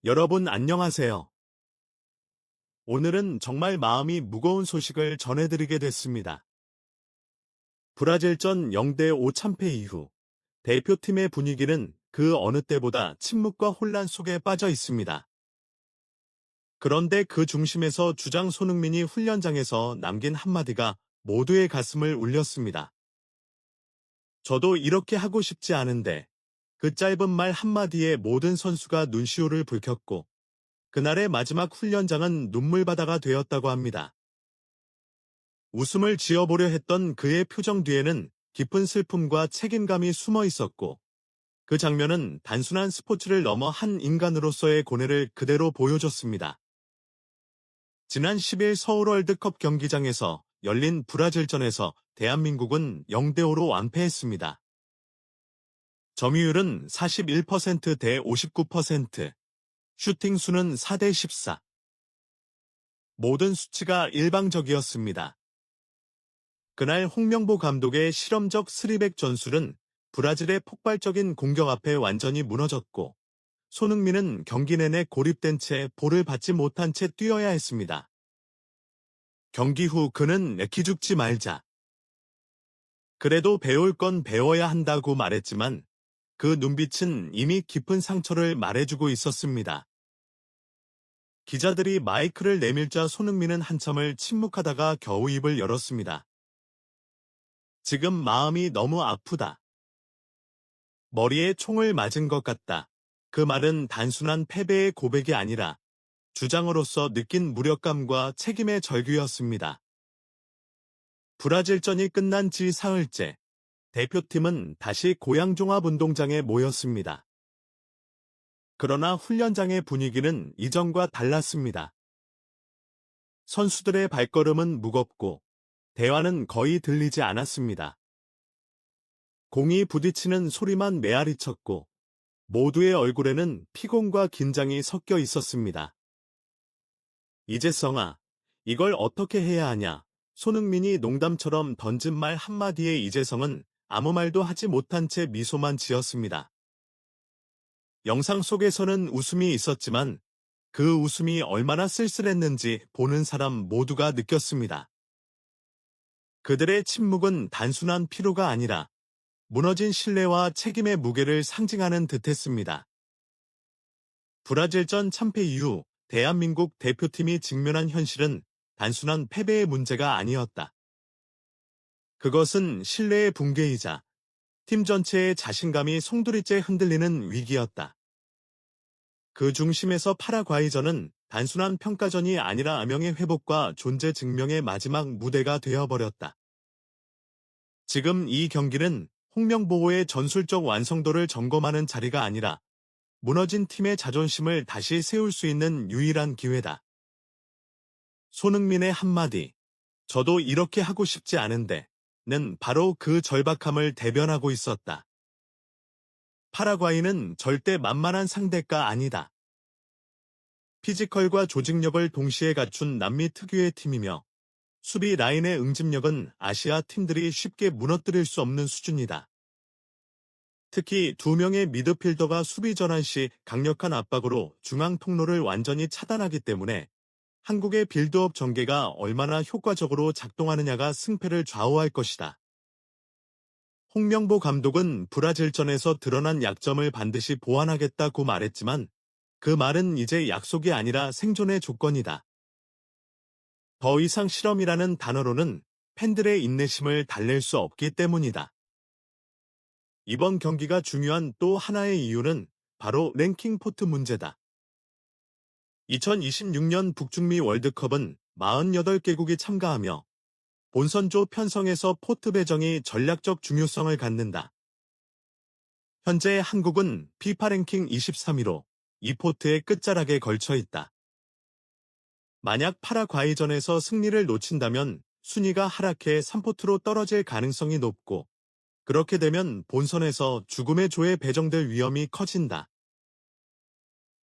여러분 안녕하세요. 오늘은 정말 마음이 무거운 소식을 전해드리게 됐습니다. 브라질전 0대5 참패 이후 대표팀의 분위기는 그 어느 때보다 침묵과 혼란 속에 빠져 있습니다. 그런데 그 중심에서 주장 손흥민이 훈련장에서 남긴 한마디가 모두의 가슴을 울렸습니다. 저도 이렇게 하고 싶지 않은데 그 짧은 말 한마디에 모든 선수가 눈시울을 붉혔고 그날의 마지막 훈련장은 눈물바다가 되었다고 합니다. 웃음을 지어보려 했던 그의 표정 뒤에는 깊은 슬픔과 책임감이 숨어 있었고, 그 장면은 단순한 스포츠를 넘어 한 인간으로서의 고뇌를 그대로 보여줬습니다. 지난 10일 서울 월드컵 경기장에서 열린 브라질전에서 대한민국은 0대5로 완패했습니다. 점유율은 41%대 59%, 슈팅 수는 4대 14. 모든 수치가 일방적이었습니다. 그날 홍명보 감독의 실험적 스리백 전술은 브라질의 폭발적인 공격 앞에 완전히 무너졌고 손흥민은 경기 내내 고립된 채 볼을 받지 못한 채 뛰어야 했습니다. 경기 후 그는 기죽지 말자. 그래도 배울 건 배워야 한다고 말했지만 그 눈빛은 이미 깊은 상처를 말해주고 있었습니다. 기자들이 마이크를 내밀자 손흥민은 한참을 침묵하다가 겨우 입을 열었습니다. 지금 마음이 너무 아프다. 머리에 총을 맞은 것 같다. 그 말은 단순한 패배의 고백이 아니라 주장으로서 느낀 무력감과 책임의 절규였습니다. 브라질전이 끝난 지 사흘째, 대표팀은 다시 고양 종합운동장에 모였습니다. 그러나 훈련장의 분위기는 이전과 달랐습니다. 선수들의 발걸음은 무겁고 대화는 거의 들리지 않았습니다. 공이 부딪히는 소리만 메아리쳤고 모두의 얼굴에는 피곤과 긴장이 섞여 있었습니다. 이재성아, 이걸 어떻게 해야 하냐? 손흥민이 농담처럼 던진 말 한마디에 이재성은 아무 말도 하지 못한 채 미소만 지었습니다. 영상 속에서는 웃음이 있었지만 그 웃음이 얼마나 쓸쓸했는지 보는 사람 모두가 느꼈습니다. 그들의 침묵은 단순한 피로가 아니라 무너진 신뢰와 책임의 무게를 상징하는 듯했습니다. 브라질전 참패 이후 대한민국 대표팀이 직면한 현실은 단순한 패배의 문제가 아니었다. 그것은 신뢰의 붕괴이자 팀 전체의 자신감이 송두리째 흔들리는 위기였다. 그 중심에서 파라과이전은 단순한 평가전이 아니라 명예 회복과 존재 증명의 마지막 무대가 되어버렸다. 지금 이 경기는 홍명보호의 전술적 완성도를 점검하는 자리가 아니라 무너진 팀의 자존심을 다시 세울 수 있는 유일한 기회다. 손흥민의 한마디, 저도 이렇게 하고 싶지 않은데, 는 바로 그 절박함을 대변하고 있었다. 파라과이는 절대 만만한 상대가 아니다. 피지컬과 조직력을 동시에 갖춘 남미 특유의 팀이며, 수비 라인의 응집력은 아시아 팀들이 쉽게 무너뜨릴 수 없는 수준이다. 특히 두 명의 미드필더가 수비 전환 시 강력한 압박으로 중앙 통로를 완전히 차단하기 때문에 한국의 빌드업 전개가 얼마나 효과적으로 작동하느냐가 승패를 좌우할 것이다. 홍명보 감독은 브라질전에서 드러난 약점을 반드시 보완하겠다고 말했지만 그 말은 이제 약속이 아니라 생존의 조건이다. 더 이상 실험이라는 단어로는 팬들의 인내심을 달랠 수 없기 때문이다. 이번 경기가 중요한 또 하나의 이유는 바로 랭킹 포트 문제다. 2026년 북중미 월드컵은 48개국이 참가하며 본선조 편성에서 포트 배정이 전략적 중요성을 갖는다. 현재 한국은 피파 랭킹 23위로 이 포트의 끝자락에 걸쳐 있다. 만약 파라과이전에서 승리를 놓친다면 순위가 하락해 3포트로 떨어질 가능성이 높고 그렇게 되면 본선에서 죽음의 조에 배정될 위험이 커진다.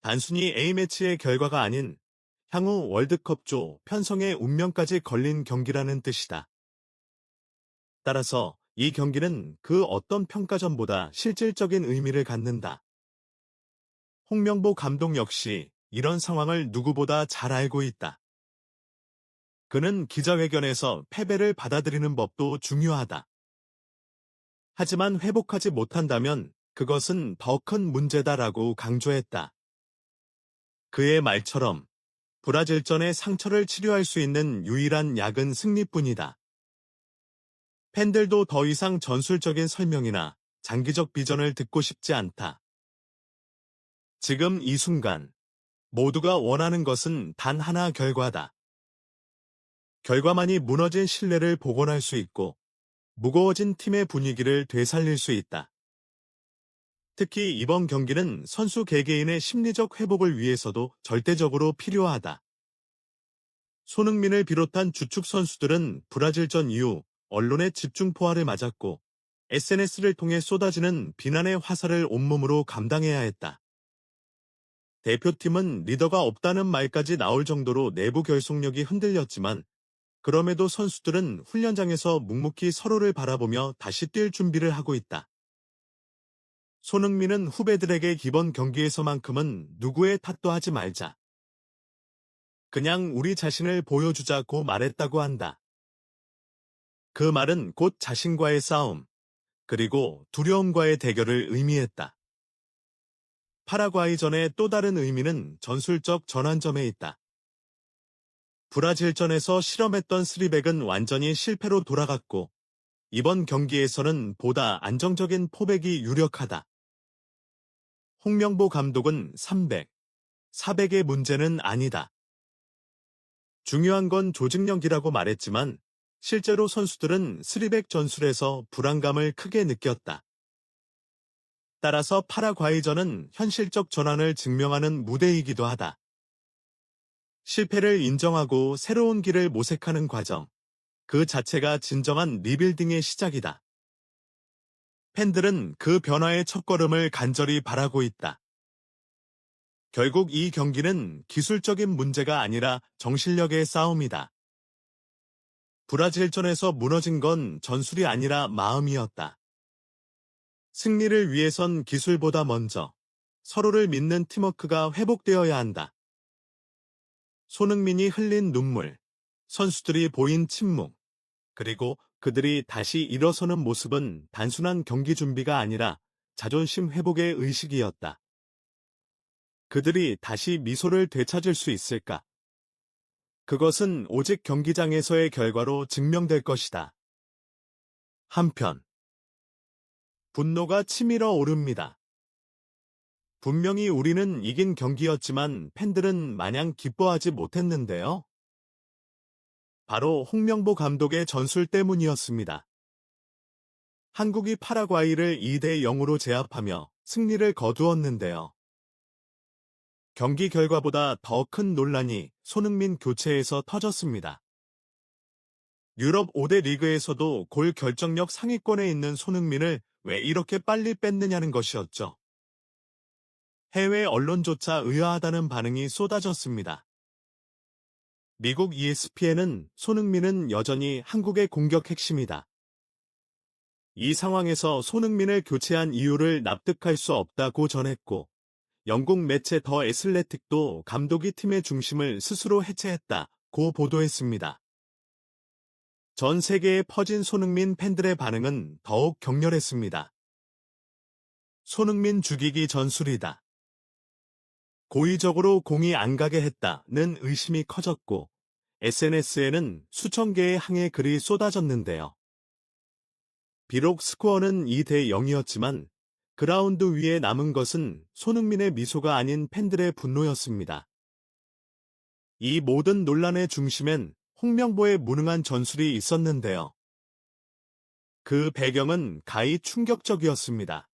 단순히 A매치의 결과가 아닌 향후 월드컵조 편성의 운명까지 걸린 경기라는 뜻이다. 따라서 이 경기는 그 어떤 평가전보다 실질적인 의미를 갖는다. 홍명보 감독 역시 이런 상황을 누구보다 잘 알고 있다. 그는 기자회견에서 패배를 받아들이는 법도 중요하다. 하지만 회복하지 못한다면 그것은 더 큰 문제다라고 강조했다. 그의 말처럼 브라질전의 상처를 치료할 수 있는 유일한 약은 승리뿐이다. 팬들도 더 이상 전술적인 설명이나 장기적 비전을 듣고 싶지 않다. 지금 이 순간 모두가 원하는 것은 단 하나 결과다. 결과만이 무너진 신뢰를 복원할 수 있고 무거워진 팀의 분위기를 되살릴 수 있다. 특히 이번 경기는 선수 개개인의 심리적 회복을 위해서도 절대적으로 필요하다. 손흥민을 비롯한 주축 선수들은 브라질전 이후 언론의 집중 포화를 맞았고 SNS를 통해 쏟아지는 비난의 화살을 온몸으로 감당해야 했다. 대표팀은 리더가 없다는 말까지 나올 정도로 내부 결속력이 흔들렸지만 그럼에도 선수들은 훈련장에서 묵묵히 서로를 바라보며 다시 뛸 준비를 하고 있다. 손흥민은 후배들에게 이번 경기에서만큼은 누구의 탓도 하지 말자. 그냥 우리 자신을 보여주자고 말했다고 한다. 그 말은 곧 자신과의 싸움, 그리고 두려움과의 대결을 의미했다. 파라과이전의 또 다른 의미는 전술적 전환점에 있다. 브라질전에서 실험했던 쓰리백은 완전히 실패로 돌아갔고 이번 경기에서는 보다 안정적인 포백이 유력하다. 홍명보 감독은 300, 400의 문제는 아니다. 중요한 건 조직력이라고 말했지만 실제로 선수들은 쓰리백 전술에서 불안감을 크게 느꼈다. 따라서 파라과이전은 현실적 전환을 증명하는 무대이기도 하다. 실패를 인정하고 새로운 길을 모색하는 과정, 그 자체가 진정한 리빌딩의 시작이다. 팬들은 그 변화의 첫걸음을 간절히 바라고 있다. 결국 이 경기는 기술적인 문제가 아니라 정신력의 싸움이다. 브라질전에서 무너진 건 전술이 아니라 마음이었다. 승리를 위해선 기술보다 먼저 서로를 믿는 팀워크가 회복되어야 한다. 손흥민이 흘린 눈물, 선수들이 보인 침묵, 그리고 그들이 다시 일어서는 모습은 단순한 경기 준비가 아니라 자존심 회복의 의식이었다. 그들이 다시 미소를 되찾을 수 있을까? 그것은 오직 경기장에서의 결과로 증명될 것이다. 한편, 분노가 치밀어 오릅니다. 분명히 우리는 이긴 경기였지만 팬들은 마냥 기뻐하지 못했는데요. 바로 홍명보 감독의 전술 때문이었습니다. 한국이 파라과이를 2대 0으로 제압하며 승리를 거두었는데요. 경기 결과보다 더 큰 논란이 손흥민 교체에서 터졌습니다. 유럽 5대 리그에서도 골 결정력 상위권에 있는 손흥민을 왜 이렇게 빨리 뺐느냐는 것이었죠. 해외 언론조차 의아하다는 반응이 쏟아졌습니다. 미국 ESPN은 손흥민은 여전히 한국의 공격 핵심이다. 이 상황에서 손흥민을 교체한 이유를 납득할 수 없다고 전했고, 영국 매체 더 애슬레틱도 감독이 팀의 중심을 스스로 해체했다고 보도했습니다. 전 세계에 퍼진 손흥민 팬들의 반응은 더욱 격렬했습니다. 손흥민 죽이기 전술이다. 고의적으로 공이 안 가게 했다는 의심이 커졌고 SNS에는 수천 개의 항해 글이 쏟아졌는데요. 비록 스코어는 2대 0이었지만 그라운드 위에 남은 것은 손흥민의 미소가 아닌 팬들의 분노였습니다. 이 모든 논란의 중심엔 홍명보의 무능한 전술이 있었는데요. 그 배경은 가히 충격적이었습니다.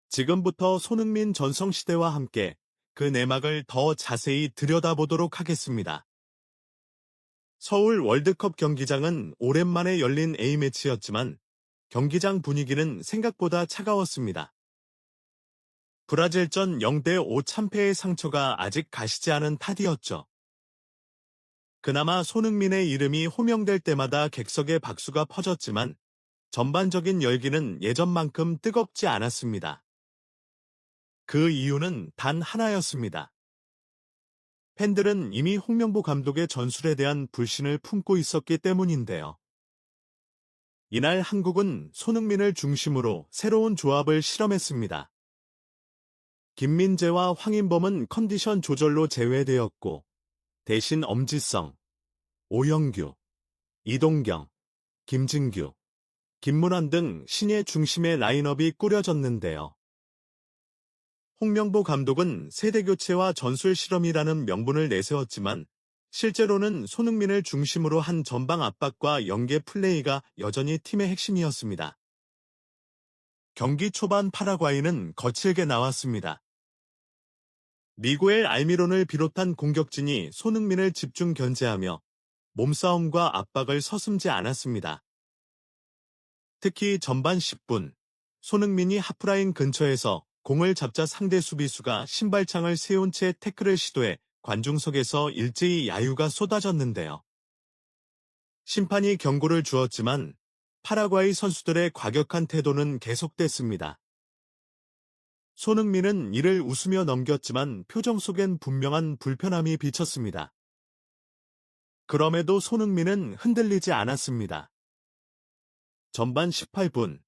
지금부터 손흥민 전성시대와 함께 그 내막을 더 자세히 들여다보도록 하겠습니다. 서울 월드컵 경기장은 오랜만에 열린 A매치였지만 경기장 분위기는 생각보다 차가웠습니다. 브라질전 0대 5 참패의 상처가 아직 가시지 않은 탓이었죠. 그나마 손흥민의 이름이 호명될 때마다 객석에 박수가 퍼졌지만 전반적인 열기는 예전만큼 뜨겁지 않았습니다. 그 이유는 단 하나였습니다. 팬들은 이미 홍명보 감독의 전술에 대한 불신을 품고 있었기 때문인데요. 이날 한국은 손흥민을 중심으로 새로운 조합을 실험했습니다. 김민재와 황인범은 컨디션 조절로 제외되었고 대신 엄지성, 오영규, 이동경, 김진규, 김문환 등 신예 중심의 라인업이 꾸려졌는데요. 홍명보 감독은 세대교체와 전술 실험이라는 명분을 내세웠지만 실제로는 손흥민을 중심으로 한 전방 압박과 연계 플레이가 여전히 팀의 핵심이었습니다. 경기 초반 파라과이는 거칠게 나왔습니다. 미구엘 알미론을 비롯한 공격진이 손흥민을 집중 견제하며 몸싸움과 압박을 서슴지 않았습니다. 특히 전반 10분, 손흥민이 하프라인 근처에서 공을 잡자 상대 수비수가 신발창을 세운 채 태클을 시도해 관중석에서 일제히 야유가 쏟아졌는데요. 심판이 경고를 주었지만 파라과이 선수들의 과격한 태도는 계속됐습니다. 손흥민은 이를 웃으며 넘겼지만 표정 속엔 분명한 불편함이 비쳤습니다. 그럼에도 손흥민은 흔들리지 않았습니다. 전반 18분,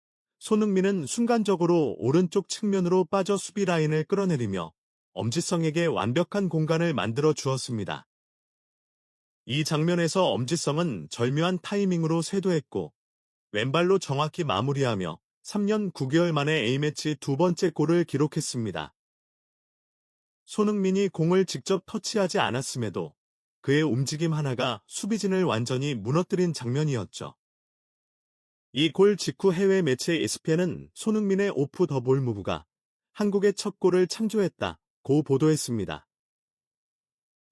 손흥민은 순간적으로 오른쪽 측면으로 빠져 수비 라인을 끌어내리며 엄지성에게 완벽한 공간을 만들어 주었습니다. 이 장면에서 엄지성은 절묘한 타이밍으로 쇄도했고 왼발로 정확히 마무리하며 3년 9개월 만에 A매치 두 번째 골을 기록했습니다. 손흥민이 공을 직접 터치하지 않았음에도 그의 움직임 하나가 수비진을 완전히 무너뜨린 장면이었죠. 이 골 직후 해외 매체 ESPN은 손흥민의 오프 더 볼 무브가 한국의 첫 골을 창조했다고 보도했습니다.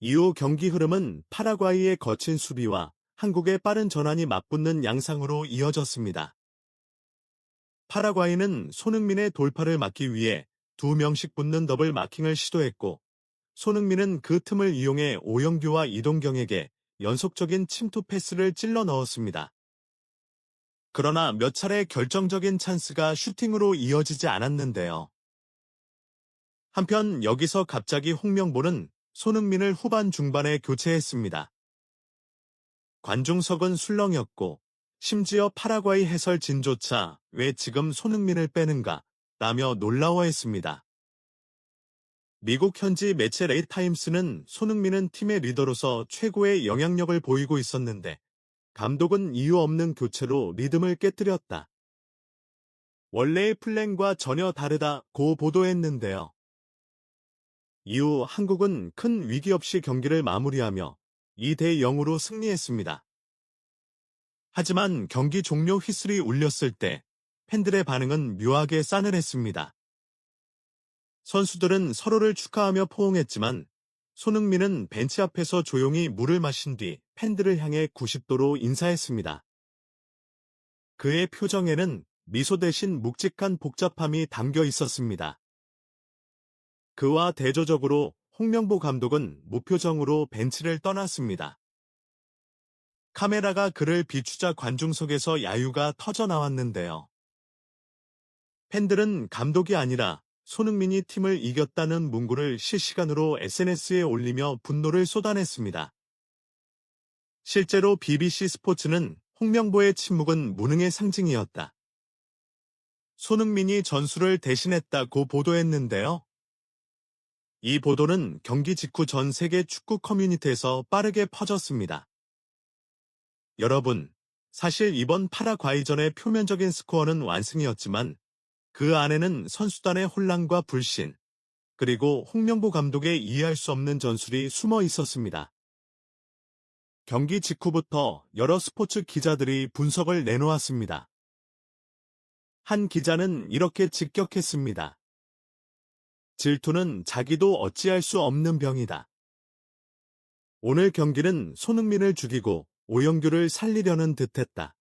이후 경기 흐름은 파라과이의 거친 수비와 한국의 빠른 전환이 맞붙는 양상으로 이어졌습니다. 파라과이는 손흥민의 돌파를 막기 위해 2명씩 붙는 더블 마킹을 시도했고 손흥민은 그 틈을 이용해 오영규와 이동경에게 연속적인 침투 패스를 찔러 넣었습니다. 그러나 몇 차례 결정적인 찬스가 슈팅으로 이어지지 않았는데요. 한편 여기서 갑자기 홍명보는 손흥민을 후반 중반에 교체했습니다. 관중석은 술렁였고 심지어 파라과이 해설진조차 왜 지금 손흥민을 빼는가 라며 놀라워했습니다. 미국 현지 매체 레이타임스는 손흥민은 팀의 리더로서 최고의 영향력을 보이고 있었는데 감독은 이유 없는 교체로 리듬을 깨뜨렸다. 원래의 플랜과 전혀 다르다고 보도했는데요. 이후 한국은 큰 위기 없이 경기를 마무리하며 2대 0으로 승리했습니다. 하지만 경기 종료 휘슬이 울렸을 때 팬들의 반응은 묘하게 싸늘했습니다. 선수들은 서로를 축하하며 포옹했지만 손흥민은 벤치 앞에서 조용히 물을 마신 뒤 팬들을 향해 90도로 인사했습니다. 그의 표정에는 미소 대신 묵직한 복잡함이 담겨 있었습니다. 그와 대조적으로 홍명보 감독은 무표정으로 벤치를 떠났습니다. 카메라가 그를 비추자 관중석에서 야유가 터져 나왔는데요. 팬들은 감독이 아니라 손흥민이 팀을 이겼다는 문구를 실시간으로 SNS에 올리며 분노를 쏟아냈습니다. 실제로 BBC 스포츠는 홍명보의 침묵은 무능의 상징이었다. 손흥민이 전술을 대신했다고 보도했는데요. 이 보도는 경기 직후 전 세계 축구 커뮤니티에서 빠르게 퍼졌습니다. 여러분, 사실 이번 파라과이전의 표면적인 스코어는 완승이었지만 그 안에는 선수단의 혼란과 불신, 그리고 홍명보 감독의 이해할 수 없는 전술이 숨어 있었습니다. 경기 직후부터 여러 스포츠 기자들이 분석을 내놓았습니다. 한 기자는 이렇게 직격했습니다. 질투는 자기도 어찌할 수 없는 병이다. 오늘 경기는 손흥민을 죽이고 오영규를 살리려는 듯했다.